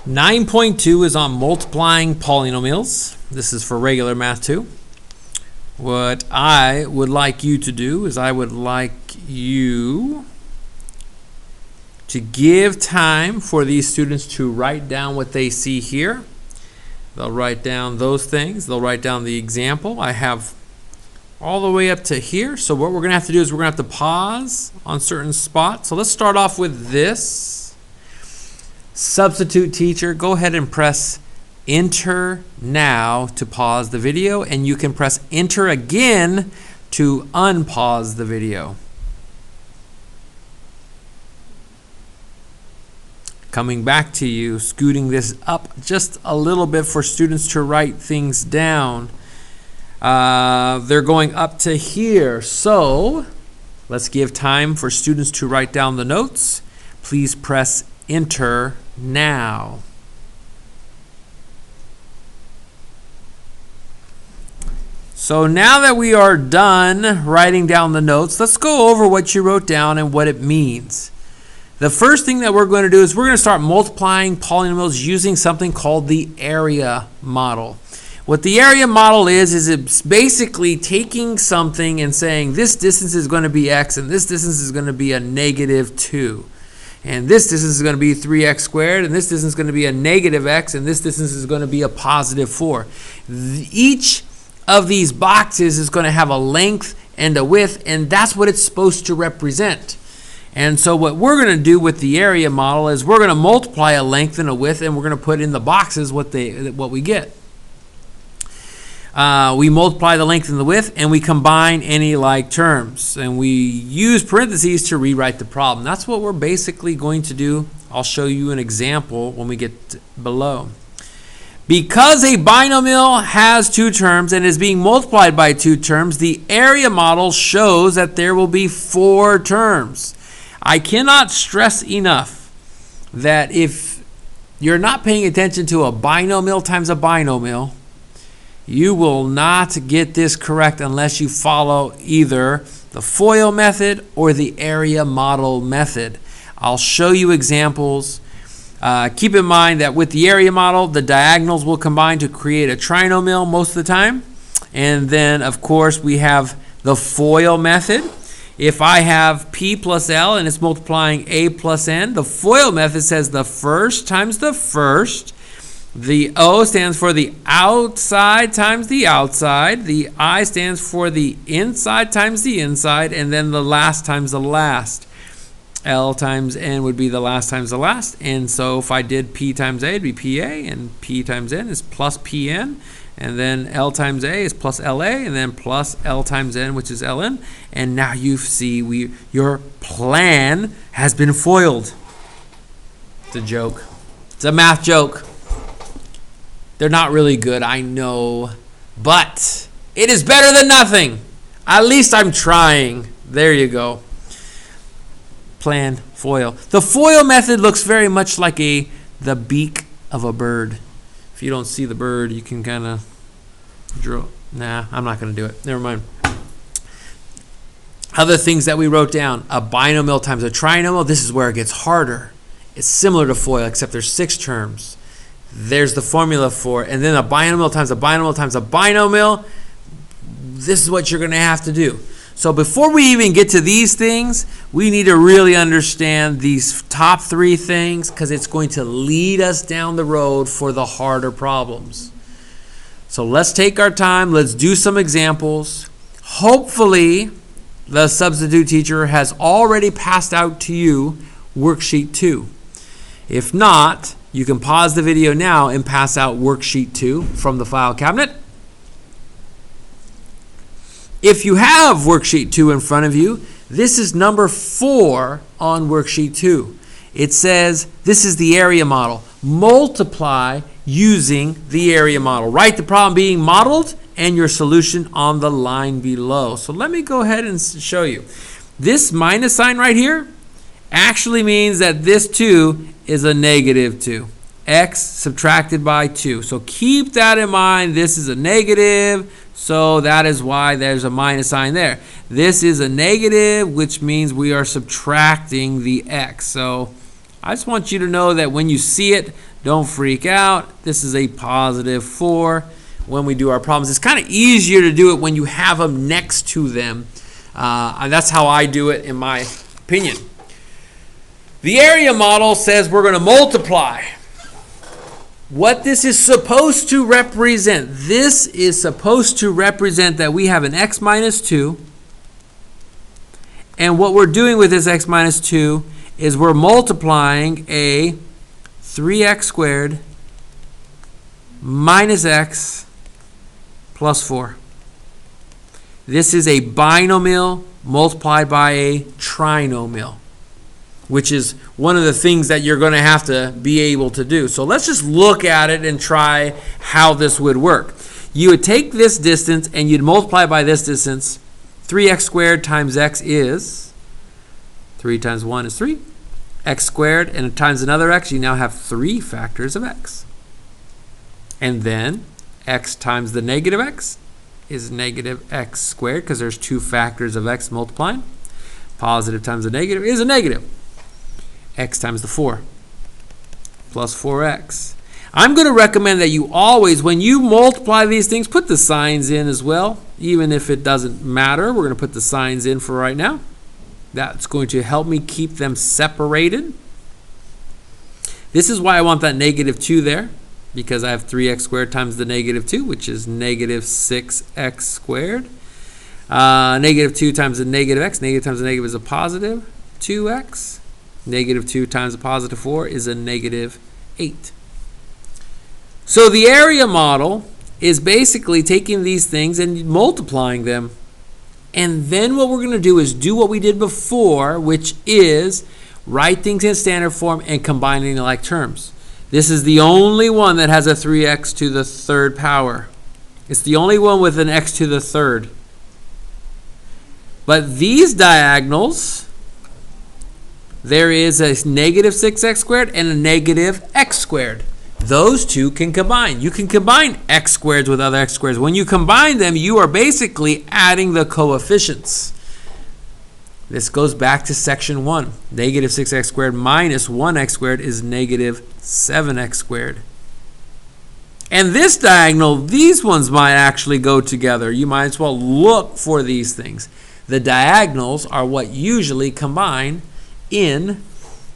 9.2 is on multiplying polynomials. This is for regular math too. What I would like you to do is I would like you to give time for these students to write down what they see here. They'll write down those things. They'll write down the example. I have all the way up to here. So what we're going to have to do is we're going to have to pause on certain spots. So let's start off with this. Substitute teacher, go ahead and press enter now to pause the video, and you can press enter again to unpause the video. Coming back to you, scooting this up just a little bit for students to write things down. They're going up to here, so let's give time for students to write down the notes. Please press enter now. So now that we are done writing down the notes, let's go over what you wrote down and what it means. The first thing that we're going to do is we're going to start multiplying polynomials using something called the area model. What the area model is it's basically taking something and saying this distance is going to be x and this distance is going to be a -2. And this distance is going to be 3x squared, and this distance is going to be a -x, and this distance is going to be a +4. Each of these boxes is going to have a length and a width, and that's what it's supposed to represent. And so what we're going to do with the area model is we're going to multiply a length and a width, and we're going to put in the boxes what we get. We multiply the length and the width, and we combine any like terms, and we use parentheses to rewrite the problem. That's what we're basically going to do. I'll show you an example when we get below. Because a binomial has two terms and is being multiplied by two terms, the area model shows that there will be 4 terms. I cannot stress enough that if you're not paying attention to a binomial times a binomial, you will not get this correct unless you follow either the FOIL method or the area model method. I'll show you examples. Keep in mind that with the area model, the diagonals will combine to create a trinomial most of the time. And then, of course, we have the FOIL method. If I have P plus L and it's multiplying A plus N, the FOIL method says the first times the first. The O stands for the outside times the outside. The I stands for the inside times the inside. And then the last times the last. L times N would be the last times the last. And so if I did P times A, it'd be PA. And P times N is plus PN. And then L times A is plus LA. And then plus L times N, which is LN. And now you see your plan has been foiled. It's a joke. It's a math joke. They're not really good, I know, but it is better than nothing. At least I'm trying. There you go. Plan, FOIL. The FOIL method looks very much like the beak of a bird. If you don't see the bird, you can kind of draw. Nah, I'm not going to do it. Never mind. Other things that we wrote down. A binomial times a trinomial. This is where it gets harder. It's similar to FOIL, except there's 6 terms. There's the formula for it. And then a binomial times a binomial times a binomial. This is what you're going to have to do. So before we even get to these things, we need to really understand these top 3 things because it's going to lead us down the road for the harder problems. So let's take our time. Let's do some examples. Hopefully, the substitute teacher has already passed out to you worksheet 2. If not, you can pause the video now and pass out worksheet 2 from the file cabinet. If you have worksheet 2 in front of you, this is number 4 on worksheet 2. It says this is the area model. Multiply using the area model. Write the problem being modeled and your solution on the line below. So let me go ahead and show you. This minus sign right here actually means that this 2 is a -2. X subtracted by 2. So keep that in mind. This is a negative, so that is why there's a minus sign there. This is a negative, which means we are subtracting the x. So I just want you to know that when you see it, don't freak out. This is a positive 4 when we do our problems. It's kind of easier to do it when you have them next to them. And that's how I do it in my opinion. The area model says we're going to multiply. What this is supposed to represent, this is supposed to represent that we have an x minus 2. And what we're doing with this x minus 2 is we're multiplying a 3x squared minus x plus 4. This is a binomial multiplied by a trinomial, which is one of the things that you're going to have to be able to do. So let's just look at it and try how this would work. You would take this distance and you'd multiply by this distance. 3x squared times x is 3 times 1 is 3. X squared and times another x, you now have 3 factors of x. And then x times the negative x is negative x squared, because there's 2 factors of x multiplying. Positive times the negative is a negative. X times the 4 plus 4x. I'm going to recommend that you always, when you multiply these things, put the signs in as well. Even if it doesn't matter, we're going to put the signs in for right now. That's going to help me keep them separated. This is why I want that negative 2 there, because I have 3x squared times the negative 2, which is negative 6x squared. Negative 2 times the negative x. Negative times the negative is a positive 2x. Negative 2 times a positive 4 is a negative 8. So the area model is basically taking these things and multiplying them. And then what we're going to do is do what we did before, which is write things in standard form and combining like terms. This is the only one that has a 3x to the third power. It's the only one with an x to the third. But these diagonals, there is a negative 6x squared and a negative x squared. Those two can combine. You can combine x squareds with other x squareds. When you combine them, you are basically adding the coefficients. This goes back to section 1. Negative 6x squared minus 1x squared is negative 7x squared. And this diagonal, these ones might actually go together. You might as well look for these things. The diagonals are what usually combine in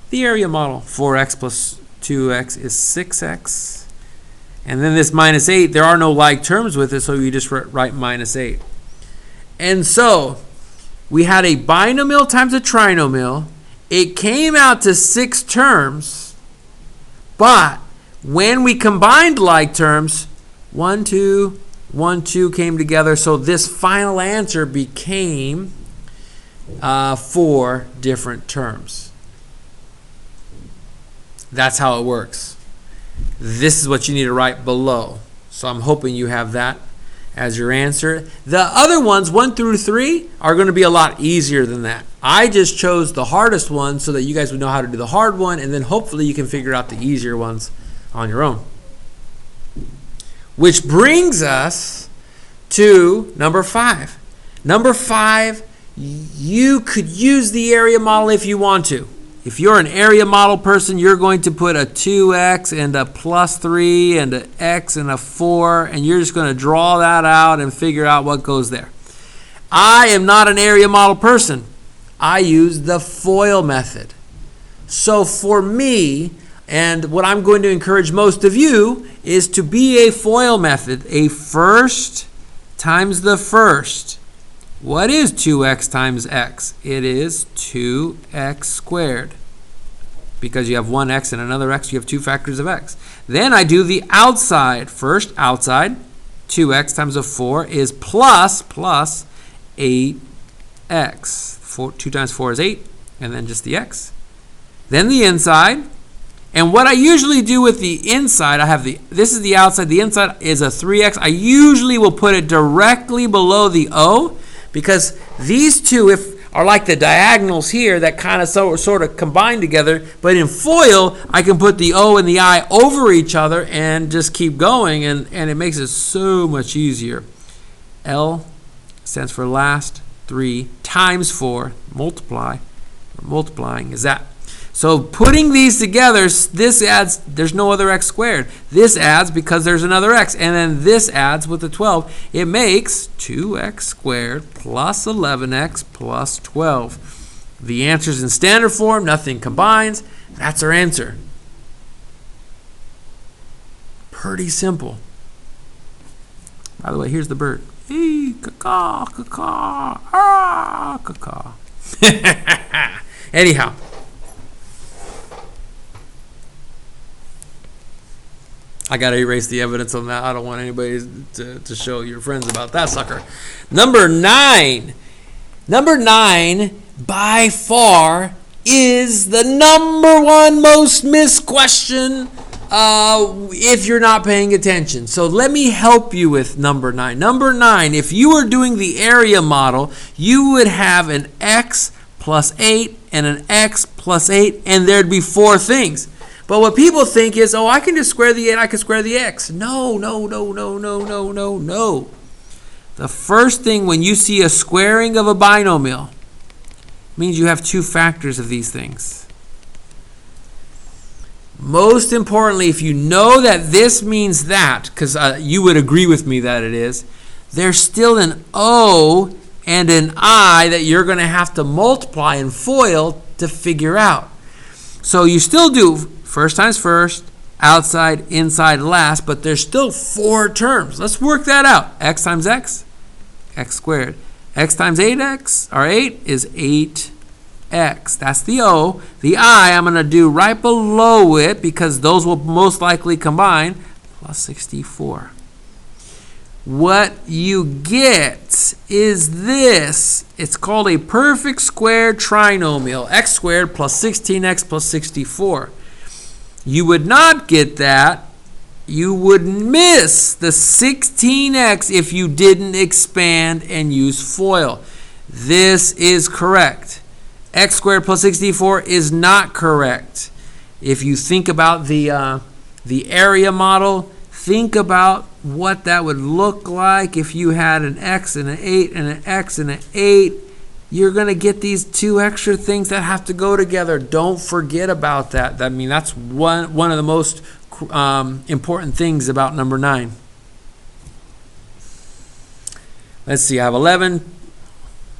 the area model. 4x plus 2x is 6x. And then this minus 8, there are no like terms with it, so you just write minus 8. And so we had a binomial times a trinomial. It came out to 6 terms, but when we combined like terms, 1, 2, 1, 2 came together, so this final answer became 4 different terms. That's how it works. This is what you need to write below. So I'm hoping you have that as your answer. The other ones, 1 through 3, are going to be a lot easier than that. I just chose the hardest one so that you guys would know how to do the hard one, and then hopefully you can figure out the easier ones on your own. Which brings us to number 5. Number 5, you could use the area model if you want to. If you're an area model person, you're going to put a 2x and a plus 3 and an x and a 4, and you're just going to draw that out and figure out what goes there. I am not an area model person. I use the FOIL method. So for me, and what I'm going to encourage most of you, is to be a FOIL method, a first times the first. What is 2x times x? It is 2x squared. Because you have one x and another x, you have 2 factors of x. Then I do the outside. First, outside, 2x times a 4 is plus 8x. 2 times 4 is 8, and then just the x. Then the inside. And what I usually do with the inside, this is the outside, the inside is a 3x. I usually will put it directly below the O, because these two are like the diagonals here that kind of sort of combine together. But in FOIL, I can put the O and the I over each other and just keep going, and it makes it so much easier. L stands for last, 3 times 4, multiplying is that. So putting these together, this adds, there's no other x squared. This adds because there's another x, and then this adds with the 12. It makes 2x squared plus 11x plus 12. The answer's in standard form, nothing combines. That's our answer. Pretty simple. By the way, here's the bird. Hey, caw, caw, ah, caw. Anyhow. I got to erase the evidence on that. I don't want anybody to show your friends about that sucker. Number 9. Number 9, by far, is the number one most missed question if you're not paying attention. So let me help you with number 9. Number 9, if you were doing the area model, you would have an x plus 8 and an x plus 8, and there'd be 4 things. But what people think is, oh, I can just square the 8, I can square the x. No. The first thing when you see a squaring of a binomial means you have 2 factors of these things. Most importantly, if you know that this means that, because you would agree with me that it is, there's still an O and an I that you're going to have to multiply and FOIL to figure out. So you still do first times first, outside, inside, last, but there's still 4 terms. Let's work that out. X times x, x squared. X times 8x, or 8, is 8x. That's the O. The I, I'm going to do right below it because those will most likely combine, plus 64. What you get is this. It's called a perfect squared trinomial. X squared plus 16x plus 64. You would not get that. You would miss the 16x if you didn't expand and use FOIL. This is correct. X squared plus 64 is not correct. If you think about the area model, think about what that would look like if you had an x and an 8 and an x and an 8. You're going to get these 2 extra things that have to go together. Don't forget about that. I mean, that's one of the most important things about number 9. Let's see. I have 11.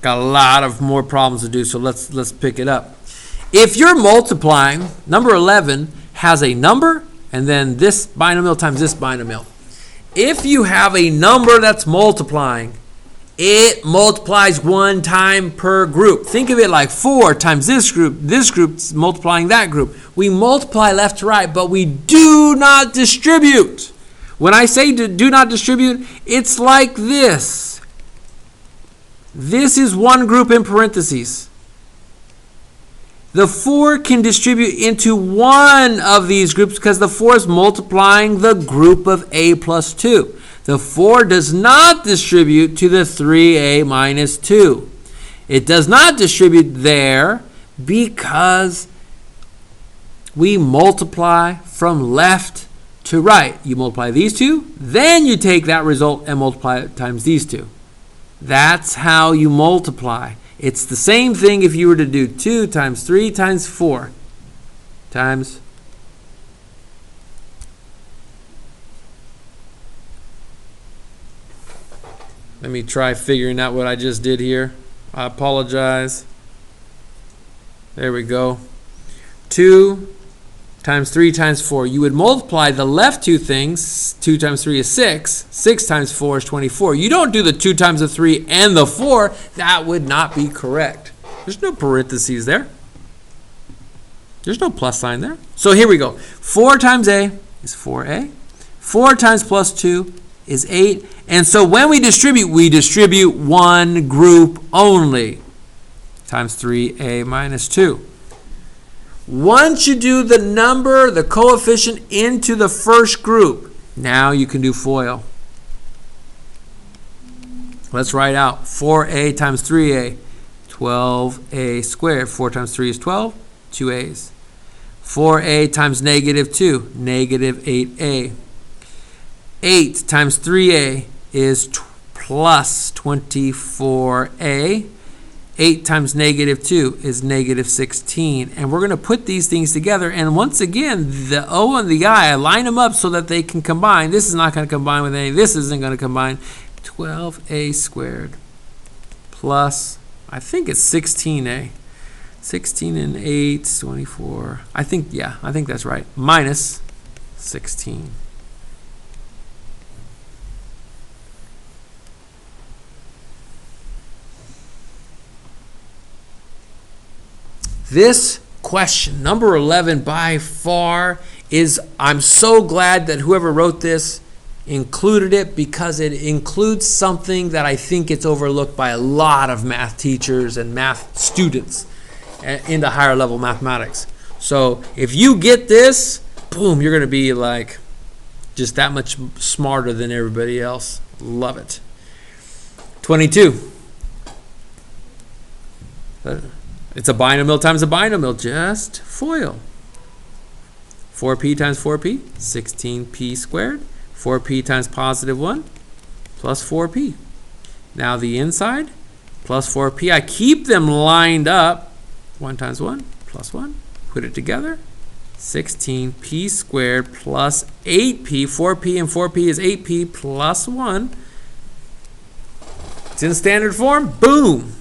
Got a lot of more problems to do, so let's pick it up. If you're multiplying, number 11 has a number and then this binomial times this binomial. If you have a number that's multiplying, it multiplies 1 time per group. Think of it like 4 times this group's multiplying that group. We multiply left to right, but we do not distribute. When I say do not distribute, it's like this. This is one group in parentheses. The 4 can distribute into one of these groups because the 4 is multiplying the group of a plus 2. The 4 does not distribute to the 3a minus 2. It does not distribute there because we multiply from left to right. You multiply these 2, then you take that result and multiply it times these 2. That's how you multiply. It's the same thing if you were to do 2 times 3 times 4 times. Let me try figuring out what I just did here. I apologize. There we go. 2 times 3 times 4. You would multiply the left 2 things. 2 times 3 is 6. 6 times 4 is 24. You don't do the 2 times the 3 and the 4. That would not be correct. There's no parentheses there. There's no plus sign there. So here we go. 4 times a is 4a. 4 times plus 2 is 8. And so when we distribute one group only. Times 3a minus 2. Once you do the number, the coefficient into the first group, now you can do FOIL. Let's write out 4a times 3a, 12a squared. 4 times 3 is 12, 2 a's. 4a times negative 2, negative 8a. 8 times 3a is plus 24a. 8 times negative 2 is negative 16. And we're going to put these things together. And once again, the O and the I line them up so that they can combine. This is not going to combine with any. This isn't going to combine. 12a squared plus, I think it's 16a. 16 and 8, 24. I think that's right. Minus 16. This question, number 11, by far is, I'm so glad that whoever wrote this included it, because it includes something that I think it's overlooked by a lot of math teachers and math students into higher level mathematics. So if you get this, boom, you're going to be like just that much smarter than everybody else. Love it. 22. It's a binomial times a binomial, just FOIL. 4p times 4p, 16p squared. 4p times positive 1 plus 4p. Now the inside plus 4p. I keep them lined up. 1 times 1 plus 1. Put it together. 16p squared plus 8p. 4p and 4p is 8p plus 1. It's in standard form. Boom.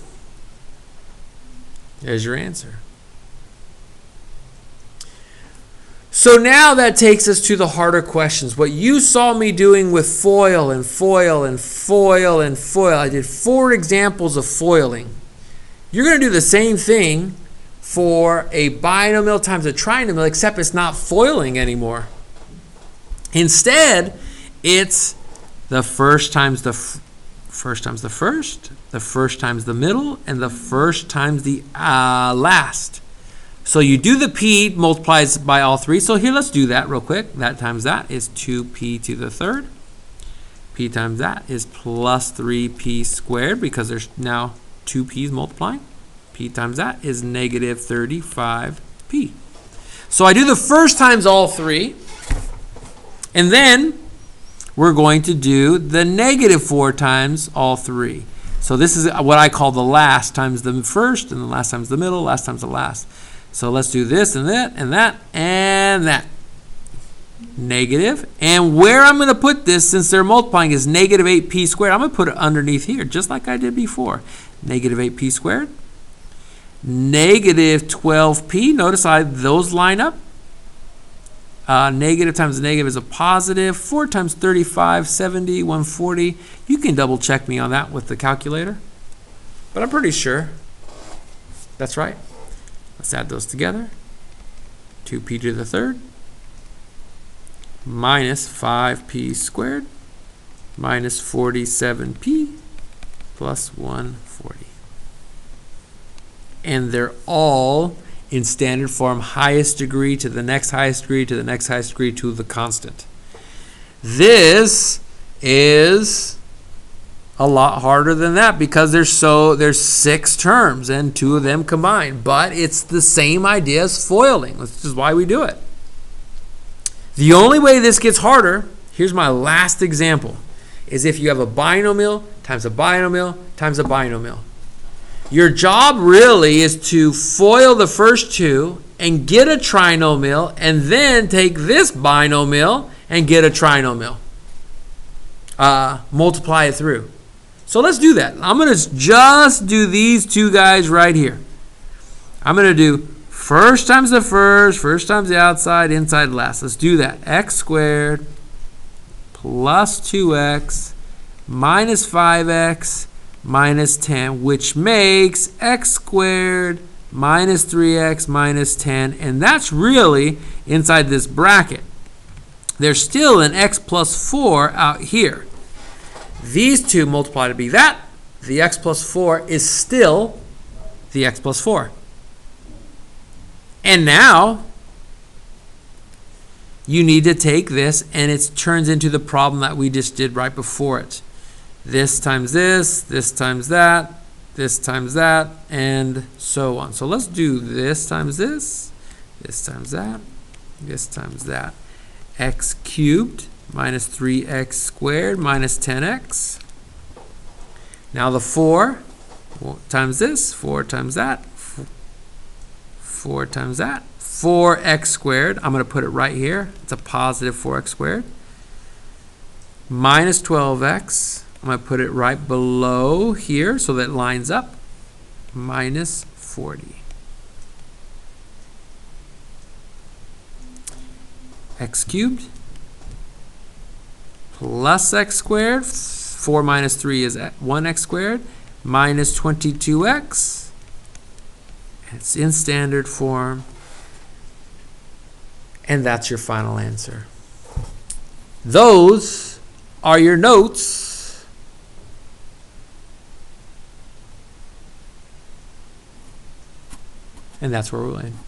There's your answer. So now that takes us to the harder questions. What you saw me doing with FOIL and FOIL and FOIL and FOIL, I did 4 examples of foiling. You're going to do the same thing for a binomial times a trinomial, except it's not foiling anymore. Instead, it's the first times the first times the first, the first times the middle, and the first times the last. So you do the p, multiplies by all 3. So here, let's do that real quick. That times that is 2p to the third. P times that is plus 3p squared, because there's now 2 p's multiplying. P times that is negative 35p. So I do the first times all 3. And then we're going to do the negative 4 times all 3. So this is what I call the last times the first, and the last times the middle, last times the last. So let's do this and that and that and that. Negative. And where I'm going to put this, since they're multiplying, is negative 8p squared. I'm going to put it underneath here, just like I did before. Negative 8p squared. Negative 12p. Notice those line up. Negative times negative is a positive. 4 times 35, 70, 140. You can double check me on that with the calculator. But I'm pretty sure that's right. Let's add those together. 2p to the third minus 5p squared minus 47p plus 140. And they're all in standard form, highest degree to the next highest degree to the next highest degree to the constant. This is a lot harder than that, because there's 6 terms and 2 of them combined, but it's the same idea as foiling, which is why we do it. The only way this gets harder, here's my last example, is if you have a binomial times a binomial times a binomial. Your job really is to FOIL the first 2 and get a trinomial, and then take this binomial and get a trinomial. Multiply it through. So let's do that. I'm going to just do these 2 guys right here. I'm going to do first times the first times the outside, inside last. Let's do that. X squared plus 2x minus 5x minus 10, which makes x squared minus 3x minus 10. And that's really inside this bracket. There's still an x plus 4 out here. These 2 multiply to be that. The x plus 4 is still the x plus 4. And now you need to take this, and it turns into the problem that we just did right before it. This times this times that, this times that, and so on. So let's do this times this times that, this times that. X cubed minus 3x squared minus 10x. Now the 4 4 times this, 4 times that, 4 times that, 4x squared. I'm going to put it right here. It's a positive 4x squared. Minus 12x. I'm going to put it right below here so that it lines up. Minus 40. X cubed plus x squared. 4 minus 3 is 1x squared. Minus 22x. It's in standard form. And that's your final answer. Those are your notes. And that's where we'll end.